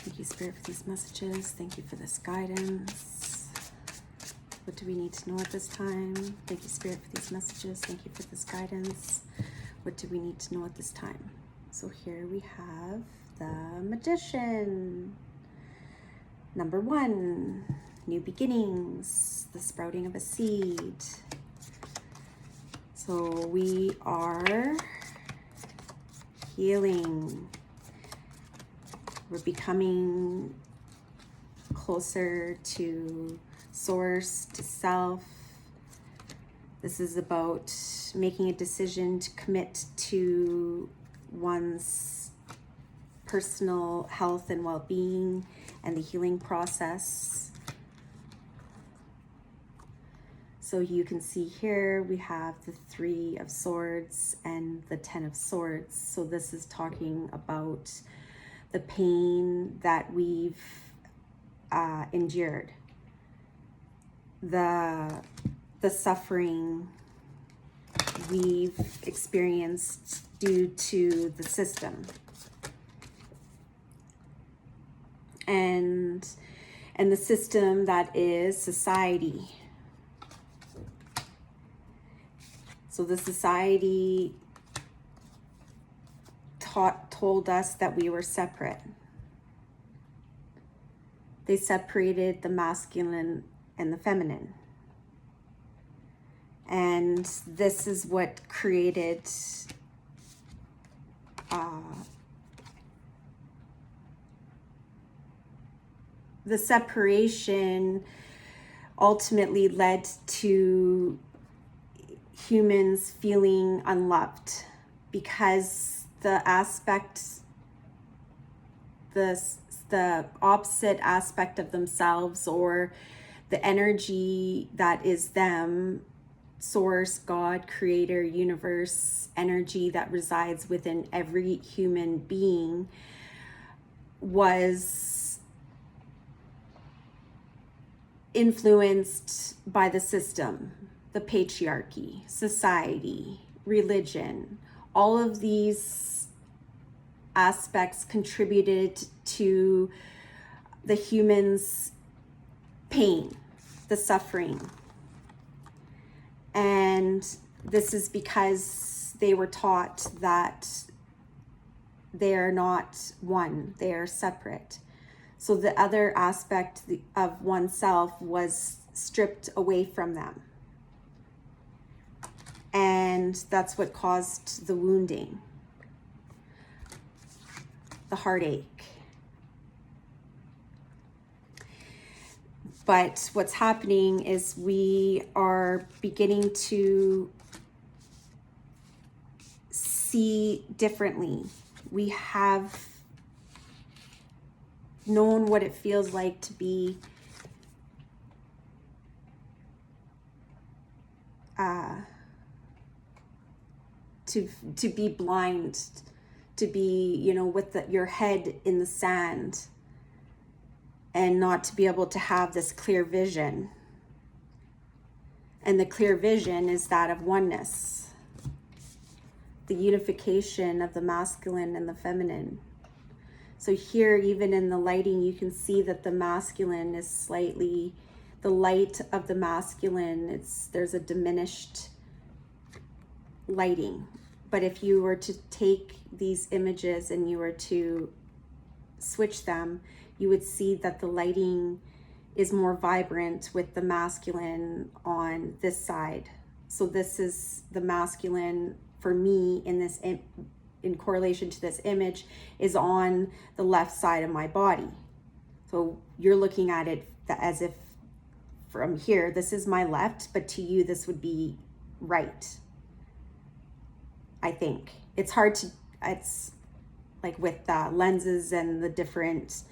Thank you, Spirit, for these messages. Thank you for this guidance. What do we need to know at this time? Thank you, Spirit, for these messages. Thank you for this guidance. What do we need to know at this time? So here we have the Magician. Number 1, new beginnings, the sprouting of a seed. So we are healing. We're becoming closer to source, to self. This is about making a decision to commit to one's personal health and well-being and the healing process. So you can see here we have the 3 of Swords and the 10 of Swords. So this is talking about the pain that we've endured, the suffering we've experienced due to the system, and the system that is society. So the society told us that we were separate. They separated the masculine and the feminine. And this is what created the separation ultimately led to humans feeling unloved, because the opposite aspect of themselves, or the energy that is them, source, God, creator, universe, energy that resides within every human being, was influenced by the system, the patriarchy, society, religion. All of these aspects contributed to the human's pain, the suffering. And this is because they were taught that they are not one, they are separate. So the other aspect of oneself was stripped away from them. And that's what caused the wounding, the heartache. But what's happening is we are beginning to see differently. We have known what it feels like to be to be blind, to be, you know, with your head in the sand, and not to be able to have this clear vision. And the clear vision is that of oneness, the unification of the masculine and the feminine. So here, even in the lighting, you can see that the masculine is slightly, the light of the masculine, there's a diminished lighting. But if you were to take these images and you were to switch them, you would see that the lighting is more vibrant with the masculine on this side. So this is the masculine for me in this, in correlation to this image, is on the left side of my body. So you're looking at it as if from here, this is my left, but to you, this would be right. I think it's hard to, it's like with lenses and the different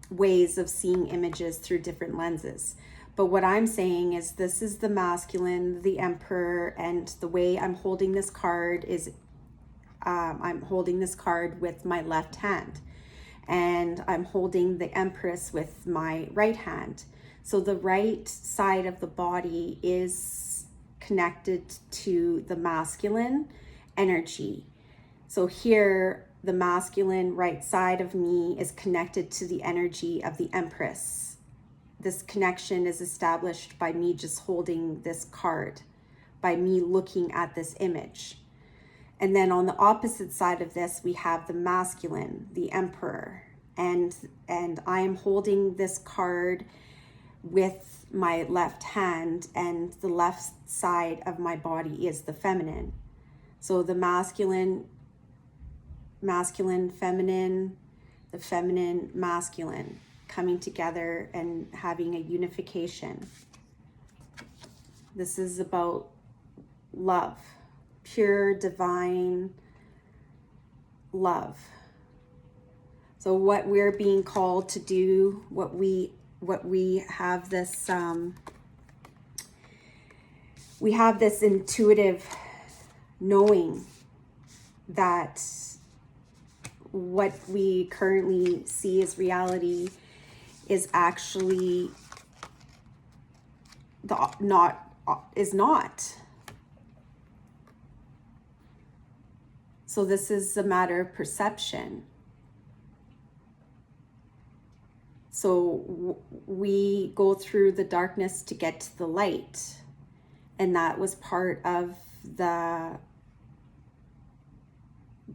ways of seeing images through different lenses. But what I'm saying is this is the masculine, the Emperor, and the way I'm holding this card is I'm holding this card with my left hand, and I'm holding the Empress with my right hand. So the right side of the body is connected to the masculine energy. So here the masculine right side of me is connected to the energy of the Empress. This connection is established by me just holding this card, by me looking at this image. And then on the opposite side of this, we have the masculine, the Emperor. And I am holding this card with my left hand, and the left side of my body is the feminine. So the masculine, feminine, the feminine, masculine, coming together and having a unification. This is about love, pure divine love. So what we're being called to do, what we have this we have this intuitive knowing that what we currently see as reality is actually not. So this is a matter of perception. So we go through the darkness to get to the light. And that was part of the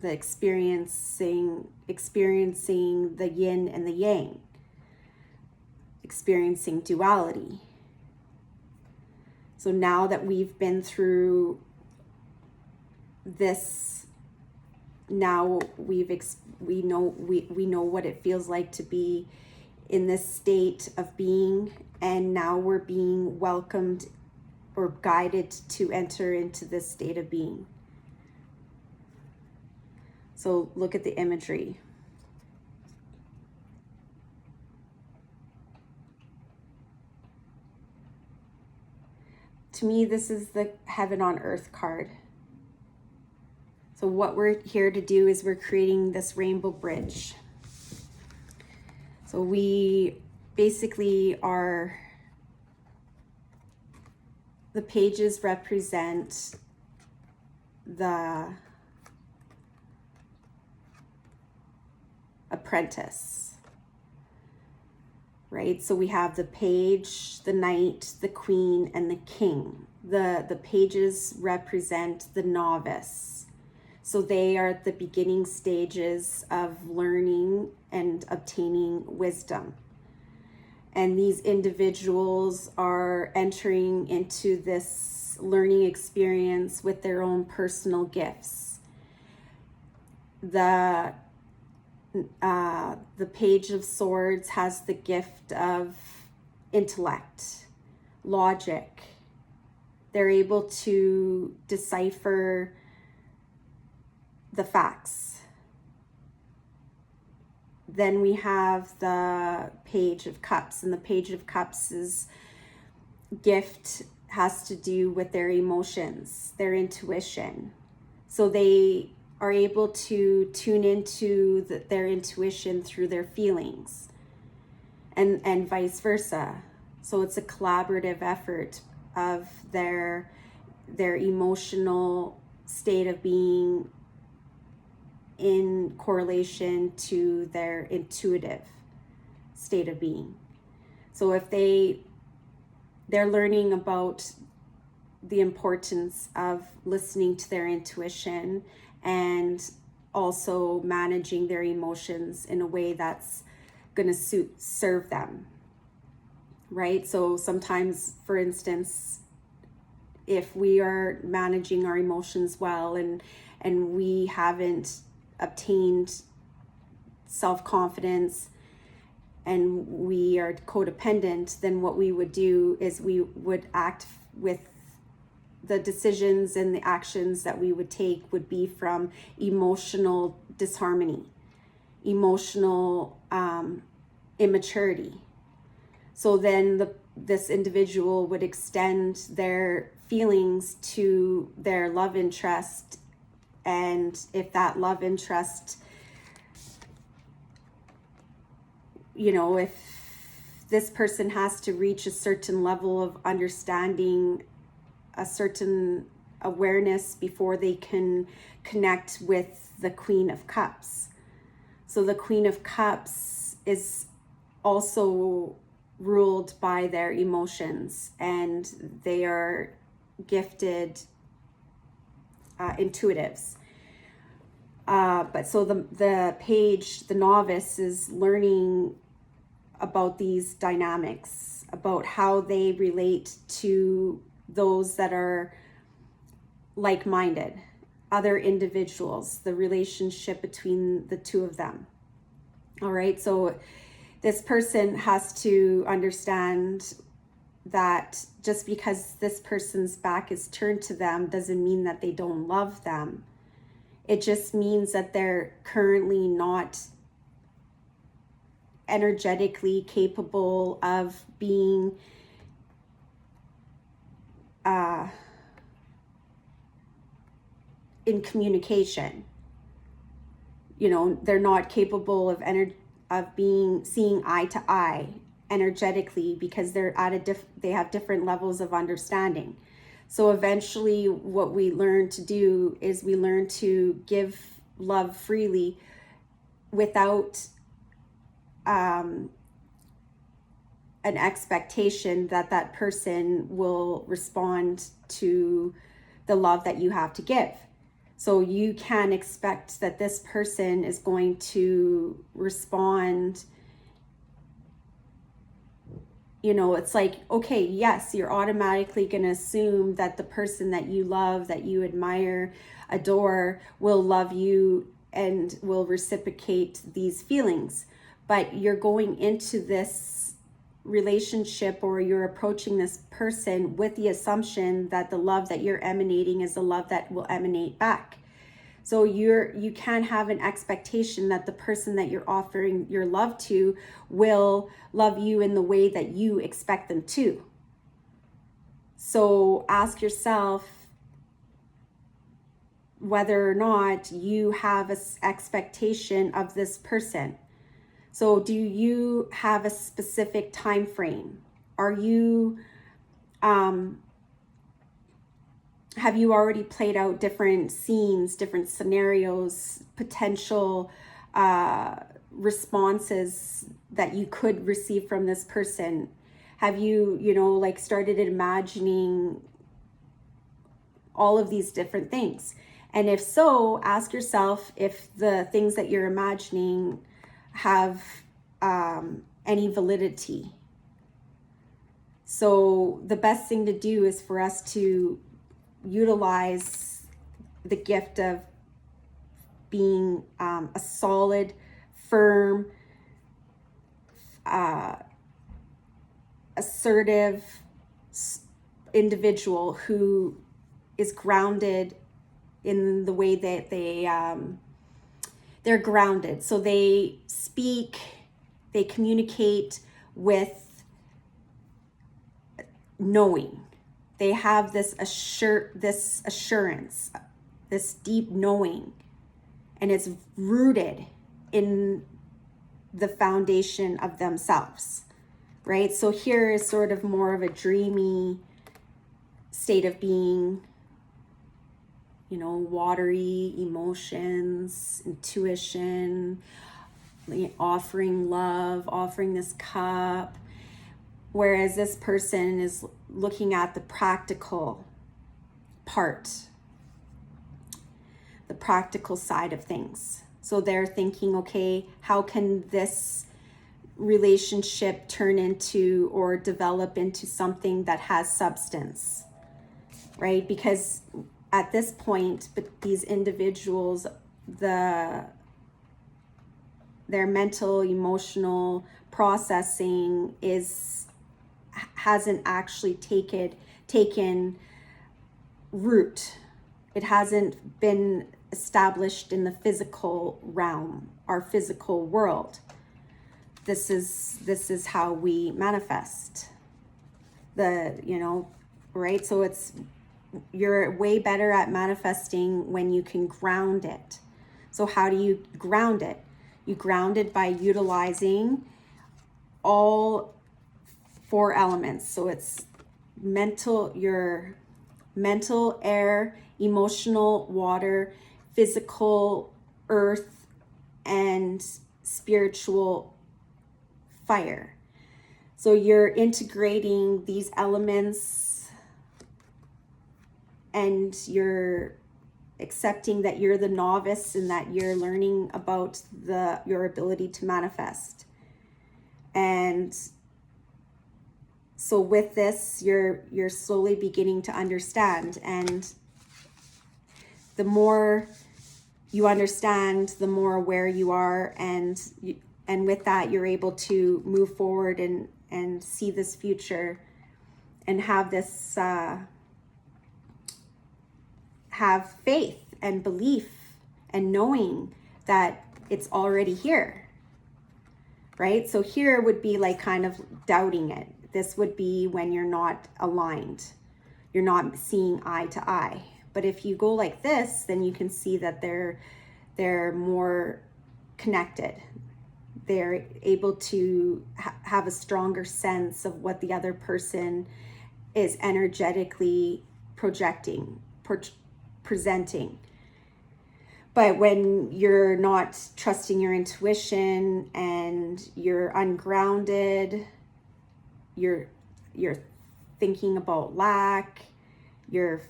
experiencing the yin and the yang, experiencing duality. So now that we've been through this, now we know what it feels like to be in this state of being, and now we're being welcomed or guided to enter into this state of being. So look at the imagery. To me, this is the heaven on earth card. So what we're here to do is we're creating this rainbow bridge. So we basically are, the pages represent the apprentice, right? So we have the page, the knight, the queen, and the king. The pages represent the novice. So they are at the beginning stages of learning and obtaining wisdom. And these individuals are entering into this learning experience with their own personal gifts. The Page of Swords has the gift of intellect, logic. They're able to decipher the facts. Then we have the Page of Cups, and the Page of Cups' gift has to do with their emotions, their intuition. So they are able to tune into their intuition through their feelings, and vice versa. So it's a collaborative effort of their emotional state of being in correlation to their intuitive state of being. So if they're learning about the importance of listening to their intuition and also managing their emotions in a way that's going to serve them, right? So sometimes, for instance, if we are managing our emotions well and we haven't obtained self-confidence and we are codependent, then what we would do is we would act with the decisions, and the actions that we would take would be from emotional disharmony, emotional immaturity. So then this individual would extend their feelings to their love interest, and if that love interest, if this person has to reach a certain level of understanding, a certain awareness before they can connect with the Queen of Cups. So the Queen of Cups is also ruled by their emotions, and they are gifted intuitives. But so the page, the novice, is learning about these dynamics, about how they relate to those that are like-minded, other individuals, the relationship between the two of them. All right, so this person has to understand that just because this person's back is turned to them doesn't mean that they don't love them. It just means that they're currently not energetically capable of being in communication. You know, they're not capable of seeing eye to eye energetically, because they're at they have different levels of understanding. So eventually what we learn to do is we learn to give love freely without an expectation that that person will respond to the love that you have to give. So you can expect that this person is going to respond. You know, it's like, okay, yes, you're automatically going to assume that the person that you love, that you admire, adore, will love you and will reciprocate these feelings. But you're going into this relationship, or you're approaching this person with the assumption that the love that you're emanating is the love that will emanate back. So you can have an expectation that the person that you're offering your love to will love you in the way that you expect them to. So ask yourself whether or not you have an expectation of this person. So do you have a specific time frame? Are you have you already played out different scenes, different scenarios, potential responses that you could receive from this person? Have you, like started imagining all of these different things? And if so, ask yourself if the things that you're imagining have any validity. So the best thing to do is for us to utilize the gift of being a solid, firm, assertive individual who is grounded in the way that they're grounded. So they speak, they communicate with knowing. They have this assurance, this deep knowing, and it's rooted in the foundation of themselves, right? So here is sort of more of a dreamy state of being, watery emotions, intuition, offering love, offering this cup. Whereas this person is looking at the practical part, the practical side of things. So they're thinking, okay, how can this relationship turn into or develop into something that has substance, right? Because at this point, but these individuals, their mental, emotional processing hasn't actually taken root. It hasn't been established in the physical realm, our physical world. This is how we manifest right? So you're way better at manifesting when you can ground it. So how do you ground it? You ground it by utilizing all 4 elements. So it's your mental, air, emotional, water, physical, earth and spiritual fire. So you're integrating these elements and you're accepting that you're the novice and that you're learning about your ability to manifest. And so with this, you're slowly beginning to understand, and the more you understand, the more aware you are, and with that, you're able to move forward and see this future and have this have faith and belief and knowing that it's already here, right? So here would be like kind of doubting it. This would be when you're not aligned. You're not seeing eye to eye. But if you go like this, then you can see that they're more connected. They're able to have a stronger sense of what the other person is energetically projecting, presenting. But when you're not trusting your intuition and you're ungrounded, you're thinking about lack, you're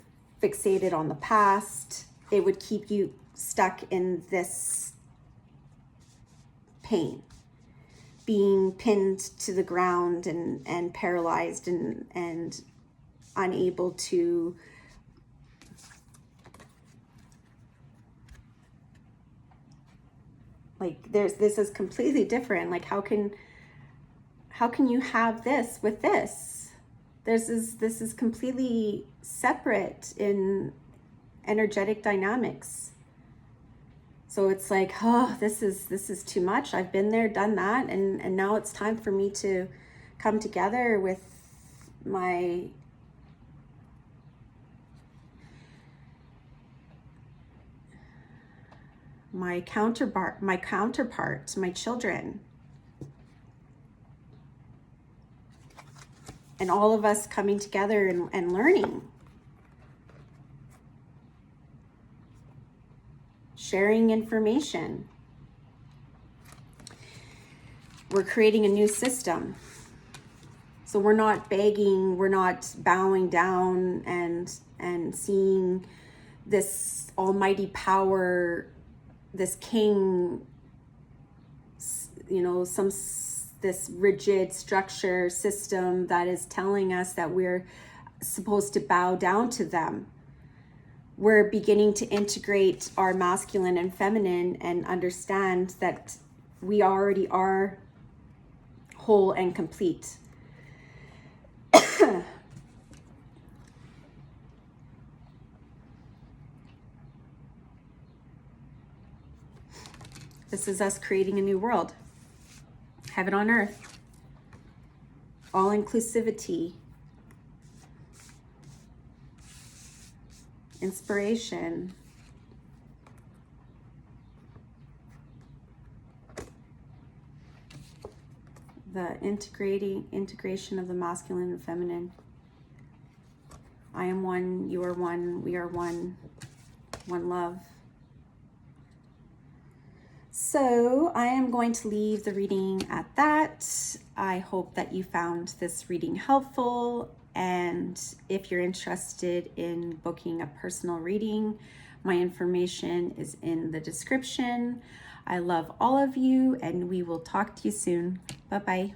fixated on the past, it would keep you stuck in this pain, being pinned to the ground and paralyzed and unable to this is completely different. Like how can you have this with this? This is completely separate in energetic dynamics. So it's like, oh, this is too much. I've been there, done that, and now it's time for me to come together with my counterpart, my children. And all of us coming together and learning. Sharing information. We're creating a new system. So we're not begging, we're not bowing down and seeing this almighty power, this king, this rigid structure system that is telling us that we're supposed to bow down to them. We're beginning to integrate our masculine and feminine and understand that we already are whole and complete. This is us creating a new world. Heaven on earth. All inclusivity. Inspiration. The integration of the masculine and feminine. I am one, you are one, we are one love. So I am going to leave the reading at that. I hope that you found this reading helpful. And if you're interested in booking a personal reading, my information is in the description. I love all of you, and we will talk to you soon. Bye-bye.